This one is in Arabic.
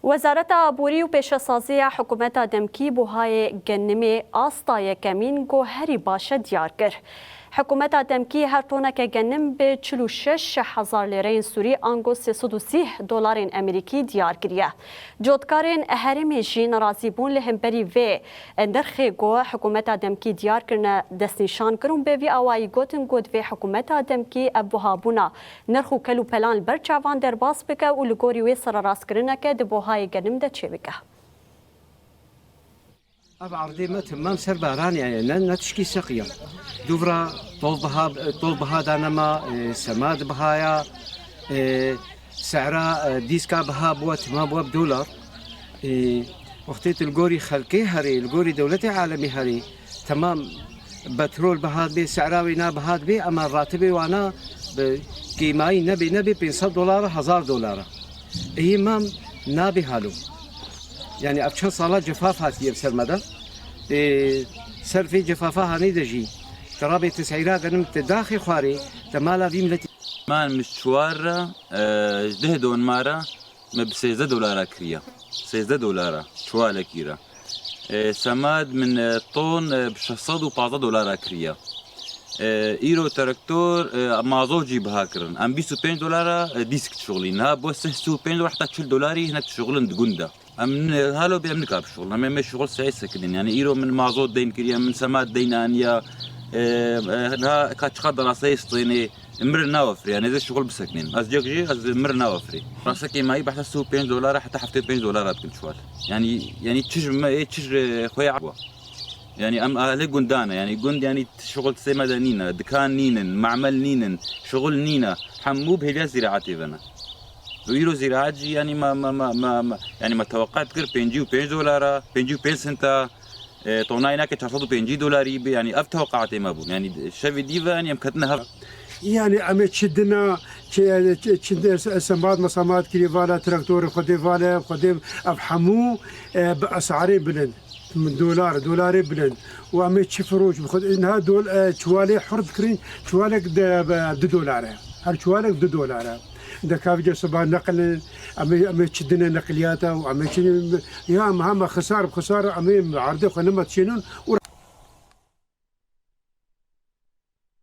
وزارت آبوری و پیشەسازی حکوومەت دەمکی بۆهای گەنمێ ئاستایە کەمین گۆهەری باشە دیار کرد. حکوومەت دەمکی هەر تۆنەکە گەنم بێ 46,000 لیرەین سووری ئانگۆ 330 دۆلارین ئەمریکی دیار کریە. جۆتکارên هەرێمê jî nerazî bûn li hemberî vê nirxê got حکوومەت دەمکی diyarkirine destnîşan kir û bêvî awayî gotin got vê حکوومەت دەمکی ev buhabûna nirx û kel û pelan li ber çavan derbas bike û li gorî wê serarastkirineke di buhayê genim de çêbike. أب عرضي ما تمام سر باران يعني نتشكي سقيا دوفرا طول بها دانما سماد بهايا سعرا ديسكا بها بوا تمام بوا بدولار وقتيت الجوري خلقي هري الجوري دولتي عالمي هري تمام بترول بهاد بي سعراوي نا بهاد بي اما راتبي وانا قيماي نبي 500 دولار 1000 دولار هي مام نابي هالو يعني أبشر صالات جفاف هاتي بسرمدا سر في جفافها هنيدجي ترابي تسعيرا قنم تداخي خواري تمالا في ملتي مان مشوار ده دون مارا ما ب6 دولار كريا 6 دولار شوالا كيرا سماد من طون ب 615 دولار كريا ايرو تراكتور مازوت جيب هاكرن ام 25 دولار ديسك شغلين ها بو 65 دولار حتى 10 دولاري هناك شغلن دقنده من هالو بيملك بشغل اما مش شغل سعي سكنين يعني ايرو من مازوت دين كريا من سماد دين انيا ها كاتش قدر راسي سطيني مر نوفري يعني هذا الشغل بسكنين از جي از مر نوفري راسك ما يبحث 65 دولار حتى 75 دولار كل شوال يعني تشج ما ايه تشج خويا عقوه يعني ام اهل جندانا يعني جند يعني شغل سيما نينا دكان نينن معمل نينن شغل نينا حمو بهجا زراعتي بنا ويرو زراعتي يعني ما يعني ما توقعت كر 55 دولار 55 سنتا طوناينا ك 450 دولار يعني اف توقعت ما بون يعني شافي ديفا يعني مكتنا يعني عم تشدنا تشد سماد مسامات كريفالا تراكتور خديفالا خديم افحمو باسعار بلند من دولاري بلند وعم تشفروش بخد انها دول شوالي حرب كرين شوالك $2 هر شوالك $2 ده كافجا صباح نقل عم تشدنا نقلياته وعم يا مهما خساره بخساره عم عرضه خنمت شنون